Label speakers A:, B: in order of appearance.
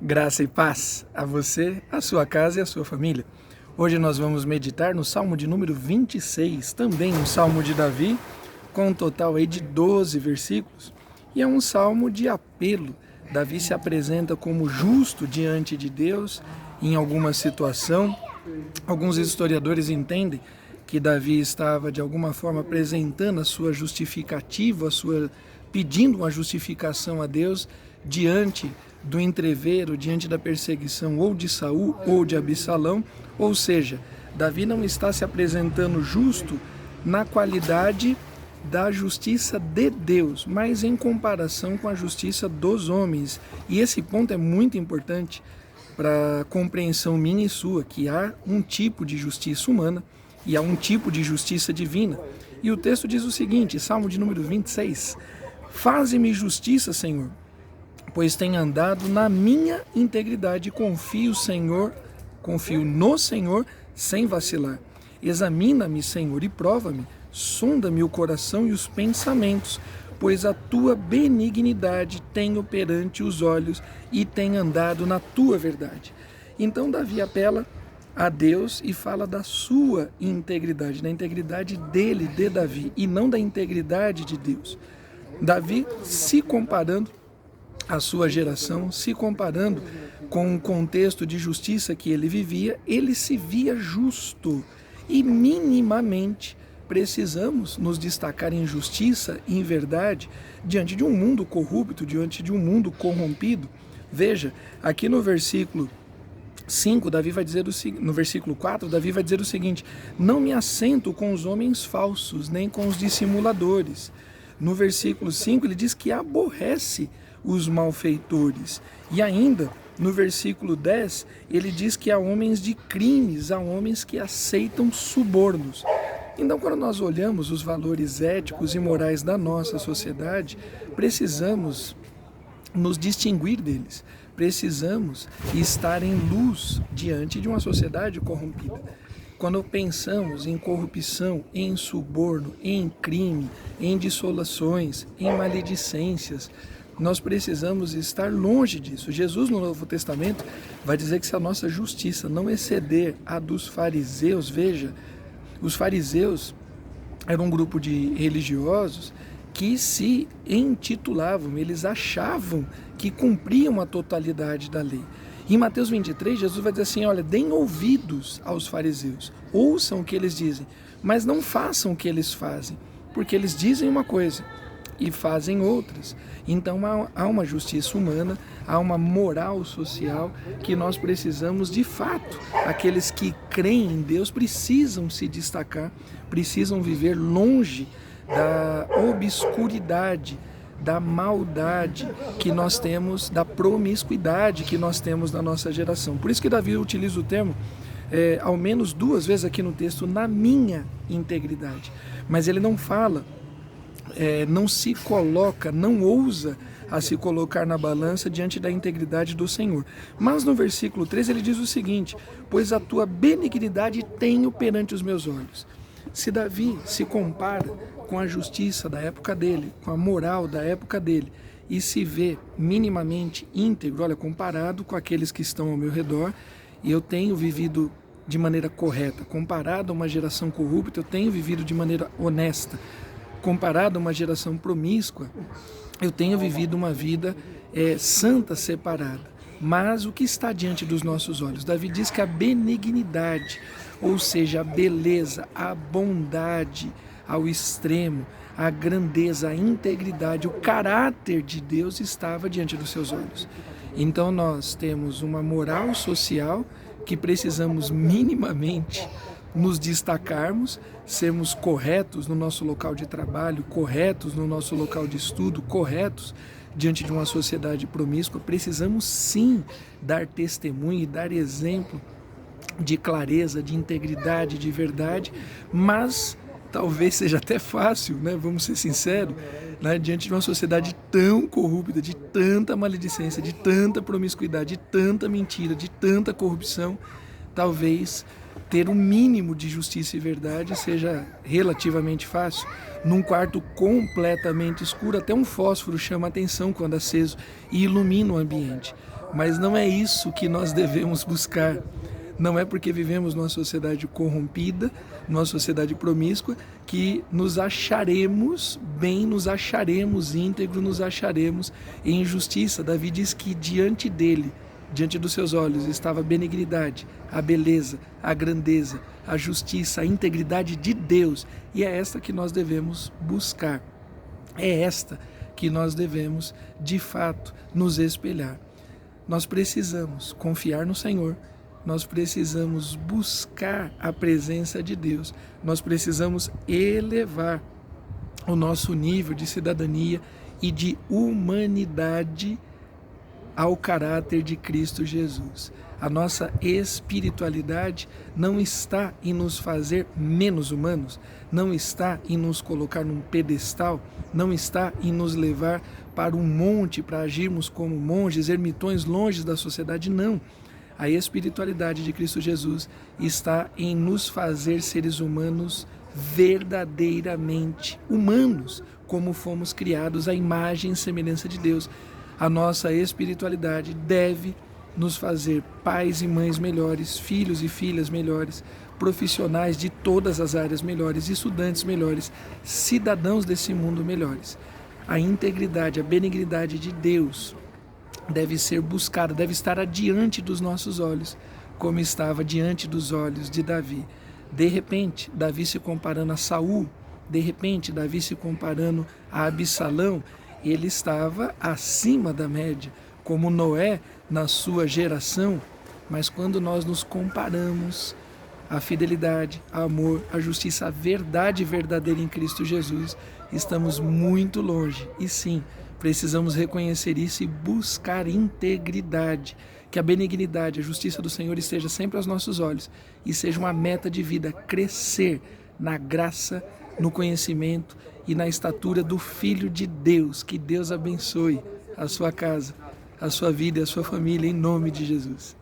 A: Graça e paz a você, a sua casa e a sua família. Hoje nós vamos meditar no Salmo de número 26, também um Salmo de Davi, com um total aí de 12 versículos. E é um salmo de apelo. Davi se apresenta como justo diante de Deus em alguma situação. Alguns historiadores entendem que Davi estava de alguma forma apresentando a sua justificativa, pedindo uma justificação a Deus diante do entrevero, diante da perseguição ou de Saul ou de Absalão. Ou seja, Davi não está se apresentando justo na qualidade da justiça de Deus, mas em comparação com a justiça dos homens. E esse ponto é muito importante para a compreensão minha e sua, que há um tipo de justiça humana e há um tipo de justiça divina. E o texto diz o seguinte, Salmo de número 26, faze-me justiça, Senhor, pois tenho andado na minha integridade, confio no Senhor sem vacilar. Examina-me, Senhor, e prova-me, sonda-me o coração e os pensamentos, pois a tua benignidade tenho perante os olhos e tenho andado na tua verdade. Então Davi apela a Deus e fala da sua integridade, da integridade dele, de Davi, e não da integridade de Deus. Davi se comparando a sua geração, se comparando com o contexto de justiça que ele vivia, ele se via justo e minimamente precisamos nos destacar em justiça e em verdade diante de um mundo corrupto, diante de um mundo corrompido. Veja, aqui no versículo 5, Davi vai dizer no versículo 4, Davi vai dizer o seguinte: não me assento com os homens falsos, nem com os dissimuladores. No versículo 5 ele diz que aborrece os malfeitores. E ainda, no versículo 10, ele diz que há homens de crimes, há homens que aceitam subornos. Então, quando nós olhamos os valores éticos e morais da nossa sociedade, precisamos nos distinguir deles. Precisamos estar em luz diante de uma sociedade corrompida. Quando pensamos em corrupção, em suborno, em crime, em dissolações, em maledicências, nós precisamos estar longe disso. Jesus, no Novo Testamento, vai dizer que se a nossa justiça não exceder a dos fariseus, veja, os fariseus eram um grupo de religiosos que se intitulavam, eles achavam que cumpriam a totalidade da lei. Em Mateus 23, Jesus vai dizer assim, olha, deem ouvidos aos fariseus, ouçam o que eles dizem, mas não façam o que eles fazem, porque eles dizem uma coisa e fazem outras. Então há uma justiça humana, há uma moral social que nós precisamos de fato. Aqueles que creem em Deus precisam se destacar, precisam viver longe da obscuridade, da maldade que nós temos, da promiscuidade que nós temos na nossa geração. Por isso que Davi utiliza o termo ao menos 2 vezes aqui no texto, na minha integridade. Mas ele não fala, não se coloca, não ousa a se colocar na balança diante da integridade do Senhor. Mas no versículo 13 ele diz o seguinte, pois a tua benignidade tenho perante os meus olhos. Se Davi se compara com a justiça da época dele, com a moral da época dele, e se vê minimamente íntegro, olha, comparado com aqueles que estão ao meu redor, e eu tenho vivido de maneira correta, comparado a uma geração corrupta, eu tenho vivido de maneira honesta, comparado a uma geração promíscua, eu tenho vivido uma vida santa, separada. Mas o que está diante dos nossos olhos? Davi diz que a benignidade, ou seja, a beleza, a bondade ao extremo, a grandeza, a integridade, o caráter de Deus estava diante dos seus olhos. Então nós temos uma moral social que precisamos minimamente nos destacarmos, sermos corretos no nosso local de trabalho, corretos no nosso local de estudo, corretos diante de uma sociedade promíscua. Precisamos sim dar testemunho e dar exemplo de clareza, de integridade, de verdade, mas talvez seja até fácil, né? Vamos ser sinceros, né? Diante de uma sociedade tão corrupta, de tanta maledicência, de tanta promiscuidade, de tanta mentira, de tanta corrupção, talvez ter o mínimo de justiça e verdade seja relativamente fácil. Num quarto completamente escuro, até um fósforo chama atenção quando aceso e ilumina o ambiente. Mas não é isso que nós devemos buscar. Não é porque vivemos numa sociedade corrompida, numa sociedade promíscua, que nos acharemos bem, nos acharemos íntegro, nos acharemos em justiça. Davi diz que diante dele, diante dos seus olhos, estava a benignidade, a beleza, a grandeza, a justiça, a integridade de Deus. E é esta que nós devemos buscar. É esta que nós devemos, de fato, nos espelhar. Nós precisamos confiar no Senhor. Nós precisamos buscar a presença de Deus. Nós precisamos elevar o nosso nível de cidadania e de humanidade ao caráter de Cristo Jesus. A nossa espiritualidade não está em nos fazer menos humanos, não está em nos colocar num pedestal, não está em nos levar para um monte, para agirmos como monges, ermitões, longe da sociedade, não. A espiritualidade de Cristo Jesus está em nos fazer seres humanos verdadeiramente humanos, como fomos criados à imagem e semelhança de Deus. A nossa espiritualidade deve nos fazer pais e mães melhores, filhos e filhas melhores, profissionais de todas as áreas melhores, estudantes melhores, cidadãos desse mundo melhores. A integridade, a benignidade de Deus deve ser buscada, deve estar adiante dos nossos olhos, como estava diante dos olhos de Davi. De repente, Davi se comparando a Saul, de repente, Davi se comparando a Absalão, ele estava acima da média, como Noé na sua geração, mas quando nós nos comparamos à fidelidade, ao amor, à justiça, à verdade verdadeira em Cristo Jesus, estamos muito longe. E sim, precisamos reconhecer isso e buscar integridade, que a benignidade, a justiça do Senhor esteja sempre aos nossos olhos e seja uma meta de vida, crescer na graça, no conhecimento e na estatura do Filho de Deus. Que Deus abençoe a sua casa, a sua vida e a sua família, em nome de Jesus.